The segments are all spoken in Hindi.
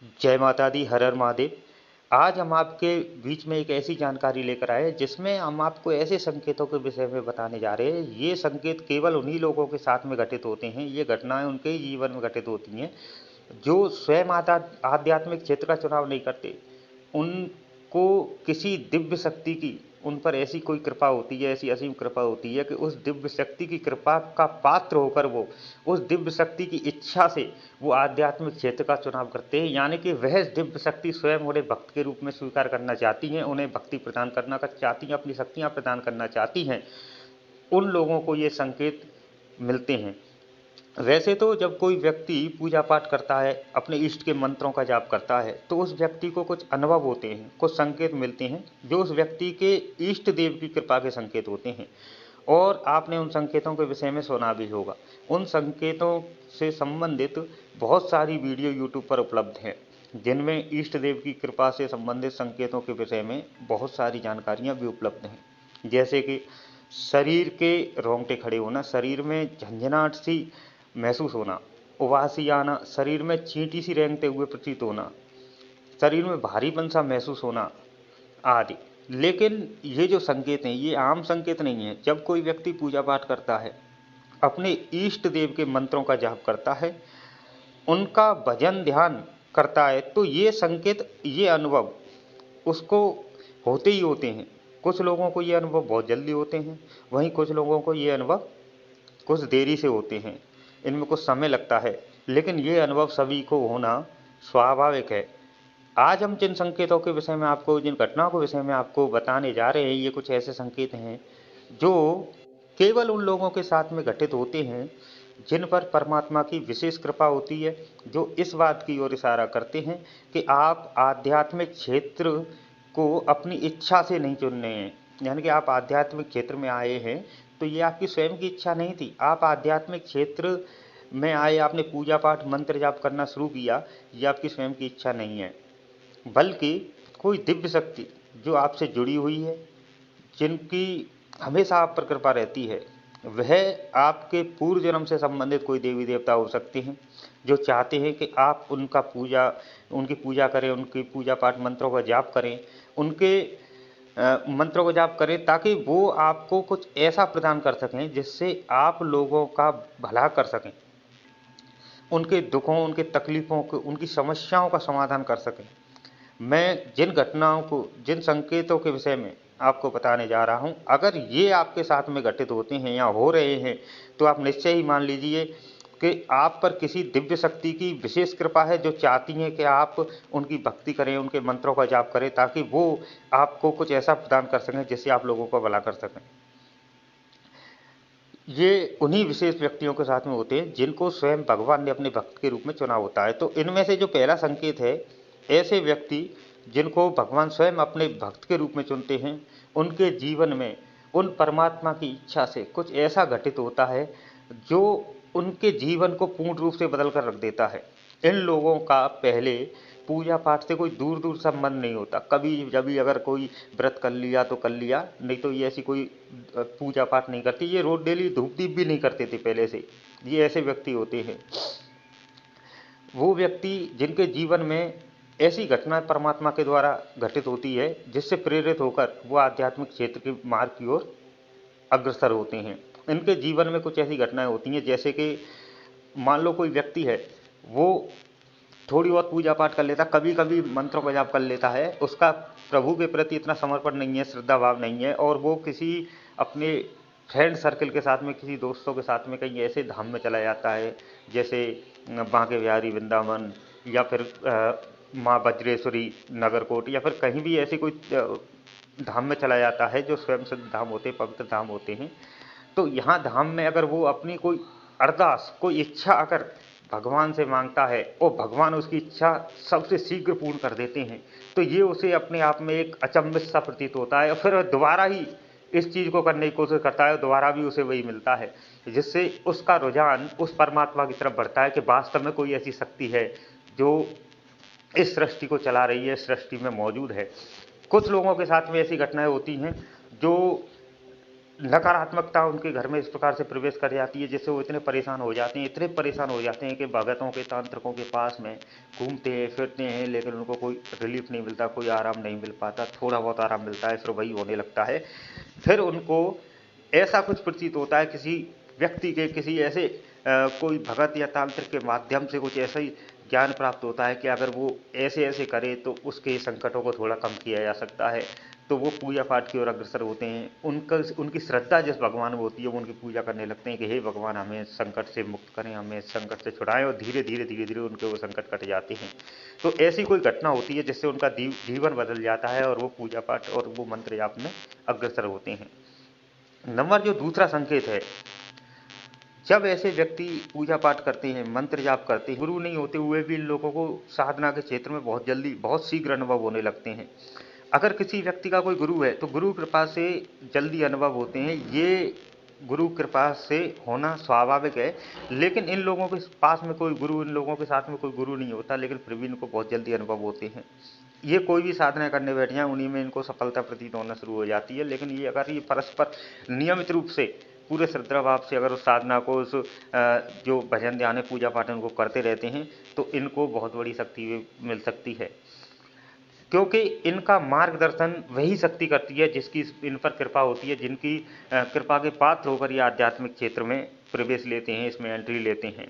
जय माता दी, हर हर महादेव। आज हम आपके बीच में एक ऐसी जानकारी लेकर आए जिसमें हम आपको ऐसे संकेतों के विषय में बताने जा रहे हैं। ये संकेत केवल उन्हीं लोगों के साथ में घटित होते हैं, ये घटनाएं उनके ही जीवन में घटित होती हैं जो स्वयं आध्यात्मिक क्षेत्र का चुनाव नहीं करते। उनको किसी दिव्य शक्ति की उन पर ऐसी कोई कृपा होती है, ऐसी असीम कृपा होती है कि उस दिव्य शक्ति की कृपा का पात्र होकर वो उस दिव्य शक्ति की इच्छा से वो आध्यात्मिक क्षेत्र का चुनाव करते हैं। यानी कि वह दिव्य शक्ति स्वयं उन्हें भक्त के रूप में स्वीकार करना चाहती हैं, उन्हें भक्ति प्रदान करना चाहती हैं, अपनी शक्तियाँ प्रदान करना चाहती हैं। उन लोगों को ये संकेत मिलते हैं। वैसे तो जब कोई व्यक्ति पूजा पाठ करता है, अपने इष्ट के मंत्रों का जाप करता है, तो उस व्यक्ति को कुछ अनुभव होते हैं, कुछ संकेत मिलते हैं जो उस व्यक्ति के इष्ट देव की कृपा के संकेत होते हैं। और आपने उन संकेतों के विषय में सुना भी होगा। उन संकेतों से संबंधित बहुत सारी वीडियो यूट्यूब पर उपलब्ध हैं, जिनमें इष्ट देव की कृपा से संबंधित संकेतों के विषय में बहुत सारी जानकारियाँ भी उपलब्ध हैं। जैसे कि शरीर के रोंगटे खड़े होना, शरीर में झंझनाहट सी महसूस होना, उबासी आना, शरीर में चींटी सी रेंगते हुए प्रतीत होना, शरीर में भारीपन सा महसूस होना आदि। लेकिन ये जो संकेत हैं ये आम संकेत नहीं है। जब कोई व्यक्ति पूजा पाठ करता है, अपने इष्ट देव के मंत्रों का जाप करता है, उनका भजन ध्यान करता है, तो ये संकेत, ये अनुभव उसको होते ही होते हैं। कुछ लोगों को ये अनुभव बहुत जल्दी होते हैं, वहीं कुछ लोगों को ये अनुभव कुछ देरी से होते हैं, इनमें कुछ समय लगता है, लेकिन ये अनुभव सभी को होना स्वाभाविक है। आज हम जिन संकेतों के विषय में आपको, जिन घटनाओं के विषय में आपको बताने जा रहे हैं, ये कुछ ऐसे संकेत हैं जो केवल उन लोगों के साथ में घटित होते हैं जिन पर परमात्मा की विशेष कृपा होती है, जो इस बात की ओर इशारा करते हैं कि आप आध्यात्मिक क्षेत्र को अपनी इच्छा से नहीं चुन रहे हैं। यानी कि आप आध्यात्मिक क्षेत्र में आए हैं तो ये आपकी स्वयं की इच्छा नहीं थी। आप आध्यात्मिक क्षेत्र में आए, आपने पूजा पाठ मंत्र जाप करना शुरू किया, ये आपकी स्वयं की इच्छा नहीं है, बल्कि कोई दिव्य शक्ति जो आपसे जुड़ी हुई है, जिनकी हमेशा आप पर कृपा रहती है, वह आपके पूर्व जन्म से संबंधित कोई देवी देवता हो सकते हैं जो चाहते हैं कि आप उनकी पूजा करें, उनकी पूजा पाठ मंत्रों का जाप करें, उनके मंत्रों को जाप करें, ताकि वो आपको कुछ ऐसा प्रदान कर सकें जिससे आप लोगों का भला कर सकें, उनके दुखों, उनके तकलीफ़ों को, उनकी समस्याओं का समाधान कर सकें। मैं जिन घटनाओं को, जिन संकेतों के विषय में आपको बताने जा रहा हूं, अगर ये आपके साथ में घटित होते हैं या हो रहे हैं, तो आप निश्चय ही मान लीजिए कि आप पर किसी दिव्य शक्ति की विशेष कृपा है, जो चाहती हैं कि आप उनकी भक्ति करें, उनके मंत्रों का जाप करें, ताकि वो आपको कुछ ऐसा प्रदान कर सकें जिससे आप लोगों का भला कर सकें। ये उन्हीं विशेष व्यक्तियों के साथ में होते हैं जिनको स्वयं भगवान ने अपने भक्त के रूप में चुना होता है। तो इनमें से जो पहला संकेत है, ऐसे व्यक्ति जिनको भगवान स्वयं अपने भक्त के रूप में चुनते हैं, उनके जीवन में उन परमात्मा की इच्छा से कुछ ऐसा घटित होता है जो उनके जीवन को पूर्ण रूप से बदल कर रख देता है। इन लोगों का पहले पूजा पाठ से कोई दूर दूर संबंध नहीं होता। कभी जब भी अगर कोई व्रत कर लिया तो कर लिया, नहीं तो ये ऐसी कोई पूजा पाठ नहीं करती। ये रोज डेली धूप दीप भी नहीं करते थे पहले से। ये ऐसे व्यक्ति होते हैं, वो व्यक्ति जिनके जीवन में ऐसी घटनाएं परमात्मा के द्वारा घटित होती है जिससे प्रेरित होकर वो आध्यात्मिक क्षेत्र के मार्ग की ओर अग्रसर होते हैं। इनके जीवन में कुछ ऐसी घटनाएं होती हैं, जैसे कि मान लो कोई व्यक्ति है, वो थोड़ी बहुत पूजा पाठ कर लेता, कभी कभी मंत्रों का जाप कर लेता है, उसका प्रभु के प्रति इतना समर्पण नहीं है, श्रद्धा भाव नहीं है, और वो किसी अपने फ्रेंड सर्कल के साथ में, किसी दोस्तों के साथ में कहीं ऐसे धाम में चला जाता है, जैसे बांके बिहारी वृंदावन, या फिर माँ वज्रेश्वरी नगरकोट, या फिर कहीं भी ऐसी कोई धाम में चला जाता है जो स्वयं सिद्ध धाम होते हैं, पवित्र धाम होते हैं। तो यहाँ धाम में अगर वो अपनी कोई अरदास, कोई इच्छा अगर भगवान से मांगता है और भगवान उसकी इच्छा सबसे शीघ्र पूर्ण कर देते हैं, तो ये उसे अपने आप में एक अचंभित सा प्रतीत होता है, और फिर दोबारा ही इस चीज़ को करने की कोशिश करता है, दोबारा भी उसे वही मिलता है, जिससे उसका रुझान उस परमात्मा की तरफ बढ़ता है कि वास्तव में कोई ऐसी शक्ति है जो इस सृष्टि को चला रही है, इस सृष्टि में मौजूद है। कुछ लोगों के साथ में ऐसी घटनाएं होती हैं जो नकारात्मकता उनके घर में इस प्रकार से प्रवेश कर जाती है, जिससे वो इतने परेशान हो जाते हैं, इतने परेशान हो जाते हैं कि भगतों के तांत्रिकों के पास में घूमते हैं फिरते हैं, लेकिन उनको कोई रिलीफ नहीं मिलता, कोई आराम नहीं मिल पाता। थोड़ा बहुत आराम मिलता है, फिर वही होने लगता है। फिर उनको ऐसा कुछ प्रतीत होता है किसी व्यक्ति के, किसी ऐसे कोई भगत या तांत्रिक के माध्यम से कुछ ऐसा ही ज्ञान प्राप्त होता है कि अगर वो ऐसे ऐसे करे तो उसके संकटों को थोड़ा कम किया जा सकता है। तो वो पूजा पाठ की ओर अग्रसर होते हैं। उनकी श्रद्धा जिस भगवान में होती है, वो उनकी पूजा करने लगते हैं कि हे भगवान, हमें संकट से मुक्त करें, हमें संकट से छुड़ाएं, और धीरे धीरे धीरे धीरे उनके वो संकट कट जाते हैं। तो ऐसी कोई घटना होती है जिससे उनका जीवन बदल जाता है और वो पूजा पाठ और वो मंत्र जाप में अग्रसर होते हैं। नंबर जो दूसरा संकेत है, जब ऐसे व्यक्ति पूजा पाठ करते हैं, मंत्र जाप करते हैं, गुरु नहीं होते हुए भी इन लोगों को साधना के क्षेत्र में बहुत जल्दी, बहुत शीघ्र अनुभव होने लगते हैं। अगर किसी व्यक्ति का कोई गुरु है तो गुरु कृपा से जल्दी अनुभव होते हैं, ये गुरु कृपा से होना स्वाभाविक है। लेकिन इन लोगों के पास में कोई गुरु, इन लोगों के साथ में कोई गुरु नहीं होता, लेकिन फिर भी इनको बहुत जल्दी अनुभव होते हैं। ये कोई भी साधना करने बैठ जाए, उन्हीं में इनको सफलता प्रतीत होना शुरू हो जाती है। लेकिन ये अगर ये परस्पर नियमित रूप से पूरे श्रद्धा भाव से अगर उस साधना को, उस जो भजन ध्यान है, पूजा पाठ उनको करते रहते हैं, तो इनको बहुत बड़ी शक्ति मिल सकती है। क्योंकि इनका मार्गदर्शन वही शक्ति करती है जिसकी इन पर कृपा होती है, जिनकी कृपा के पात्र होकर ये आध्यात्मिक क्षेत्र में प्रवेश लेते हैं, इसमें एंट्री लेते हैं।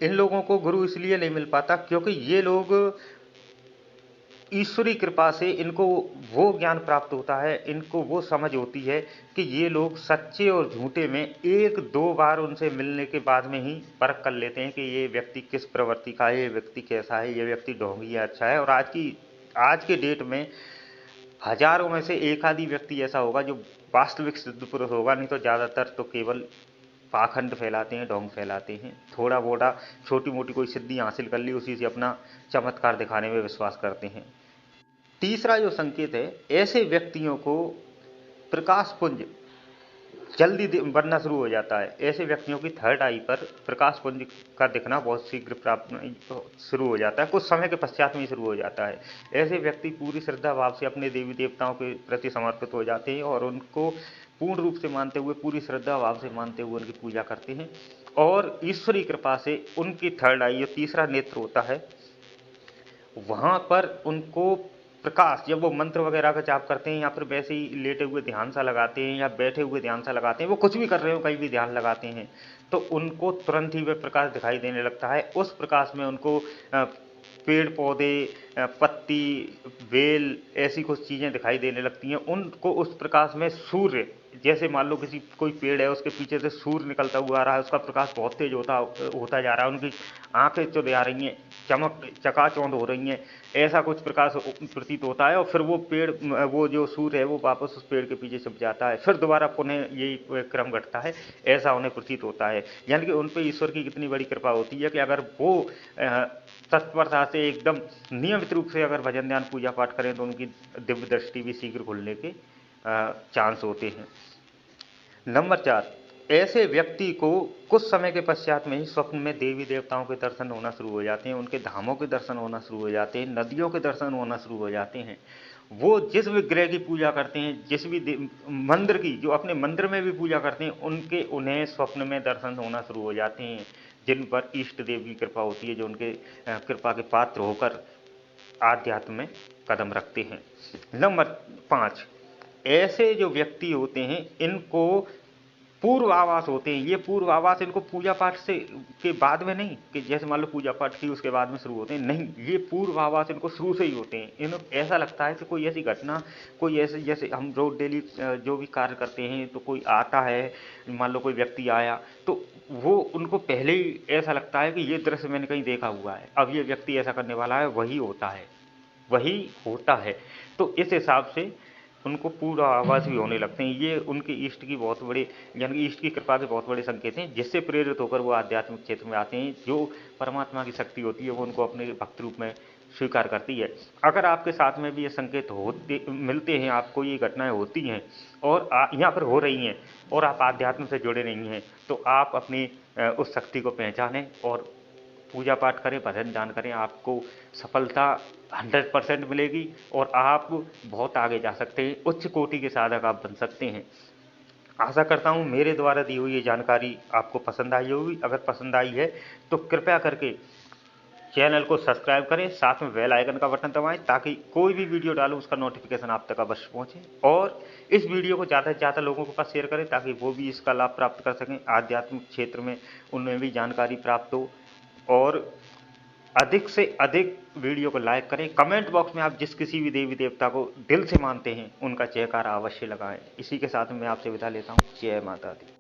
इन लोगों को गुरु इसलिए नहीं मिल पाता क्योंकि ये लोग ईश्वरी कृपा से इनको वो ज्ञान प्राप्त होता है, इनको वो समझ होती है कि ये लोग सच्चे और झूठे में एक दो बार उनसे मिलने के बाद में ही परख कर लेते हैं कि ये व्यक्ति किस प्रवृत्ति का है, ये व्यक्ति कैसा है, ये व्यक्ति ढोंगी या अच्छा है। और आज के डेट में हजारों में से एक आधी व्यक्ति ऐसा होगा जो वास्तविक सिद्ध पुरुष होगा, नहीं तो ज़्यादातर तो केवल पाखंड फैलाते हैं, ढोंग फैलाते हैं। थोड़ा बोड़ा छोटी मोटी कोई सिद्धि हासिल कर ली, उसी से अपना चमत्कार दिखाने में विश्वास करते हैं। तीसरा जो संकेत है, ऐसे व्यक्तियों को प्रकाश पुंज जल्दी बनना शुरू हो जाता है। ऐसे व्यक्तियों की थर्ड आई पर प्रकाश पुंज का दिखना बहुत शीघ्र प्राप्त शुरू हो जाता है, कुछ समय के पश्चात में ही शुरू हो जाता है। ऐसे व्यक्ति पूरी श्रद्धा भाव से अपने देवी देवताओं के प्रति समर्पित हो जाते हैं और उनको पूर्ण रूप से मानते हुए, पूरी श्रद्धा भाव से मानते हुए उनकी पूजा करते हैं। और ईश्वरी कृपा से उनकी थर्ड आई, जो तीसरा नेत्र होता है, वहां पर उनको प्रकाश, जब वो मंत्र वगैरह का जाप करते हैं या फिर वैसे ही लेटे हुए ध्यान सा लगाते हैं या बैठे हुए ध्यान सा लगाते हैं, वो कुछ भी कर रहे हो, कहीं भी ध्यान लगाते हैं, तो उनको तुरंत ही वह प्रकाश दिखाई देने लगता है। उस प्रकाश में उनको पेड़ पौधे, पत्ती, बेल, ऐसी कुछ चीज़ें दिखाई देने लगती हैं। उनको उस प्रकाश में सूर्य, जैसे मान लो किसी कोई पेड़ है, उसके पीछे से सूर्य निकलता हुआ आ रहा है, उसका प्रकाश बहुत तेज होता जा रहा है, उनकी आंखें चुद आ रही हैं, चकाचौंध हो रही हैं, ऐसा कुछ प्रकाश प्रतीत होता है। और फिर वो पेड़, वो जो सूर्य है, वो वापस उस पेड़ के पीछे छिप जाता है, फिर दोबारा पुनः यही क्रम घटता है, ऐसा उन्हें प्रतीत होता है। यानी कि उन पर ईश्वर की कितनी बड़ी कृपा होती है कि अगर वो तत्परता से एकदम नियमित रूप से अगर भजन ध्यान पूजा पाठ करें तो उनकी दिव्य दृष्टि भी शीघ्र खुलने के चांस होते हैं। नंबर 4, ऐसे व्यक्ति को कुछ समय के पश्चात में ही स्वप्न में देवी देवताओं के दर्शन होना शुरू हो जाते हैं, उनके धामों के दर्शन होना शुरू हो जाते हैं, नदियों के दर्शन होना शुरू हो जाते हैं। वो जिस विग्रह की पूजा करते हैं, जिस भी मंदिर की, जो अपने मंदिर में भी पूजा करते हैं, उन्हें स्वप्न में दर्शन होना शुरू हो जाते हैं, जिन पर इष्ट देव की कृपा होती है, जो उनके कृपा के पात्र होकर आध्यात्म में कदम रखते हैं। नंबर 5, ऐसे जो व्यक्ति होते हैं, इनको पूर्व आवास होते हैं। ये पूर्व आवास इनको पूजा पाठ से के बाद में नहीं, कि जैसे मान लो पूजा पाठ की उसके बाद में शुरू होते हैं, नहीं, ये पूर्व आवास इनको शुरू से ही होते हैं। इन्हें ऐसा लगता है कि कोई ऐसी घटना, कोई ऐसे, जैसे हम रोज डेली जो भी कार्य करते हैं, तो कोई आता है, मान लो कोई व्यक्ति आया, तो वो उनको पहले ही ऐसा लगता है कि ये दृश्य मैंने कहीं देखा हुआ है, अब ये व्यक्ति ऐसा करने वाला है, वही होता है, वही होता है। तो इस हिसाब से उनको पूरा आवास भी होने लगते हैं। ये उनके इष्ट की बहुत बड़े, यानी कि इष्ट की कृपा के बहुत बड़े संकेत हैं, जिससे प्रेरित होकर वो आध्यात्मिक क्षेत्र में आते हैं। जो परमात्मा की शक्ति होती है वो उनको अपने भक्त रूप में स्वीकार करती है। अगर आपके साथ में भी ये संकेत होते मिलते हैं, आपको ये घटनाएं होती हैं और यहाँ पर हो रही हैं, और आप आध्यात्म से जुड़े नहीं हैं, तो आप अपनी उस शक्ति को पहचानें और पूजा पाठ करें, भजन ध्यान करें, आपको सफलता 100% मिलेगी और आप बहुत आगे जा सकते हैं, उच्च कोटि के साधक आप बन सकते हैं। आशा करता हूँ मेरे द्वारा दी हुई ये जानकारी आपको पसंद आई होगी। अगर पसंद आई है तो कृपया करके चैनल को सब्सक्राइब करें, साथ में बेल आइकन का बटन दबाएं ताकि कोई भी वीडियो डालूं उसका नोटिफिकेशन आप तक अवश्य पहुंचे। और इस वीडियो को ज़्यादा से ज़्यादा लोगों के पास शेयर करें ताकि वो भी इसका लाभ प्राप्त कर सकें, आध्यात्मिक क्षेत्र में उनमें भी जानकारी प्राप्त हो। और अधिक से अधिक वीडियो को लाइक करें। कमेंट बॉक्स में आप जिस किसी भी देवी देवता को दिल से मानते हैं उनका जयकारा अवश्य लगाएं। इसी के साथ मैं आपसे विदा लेता हूँ। जय माता दी।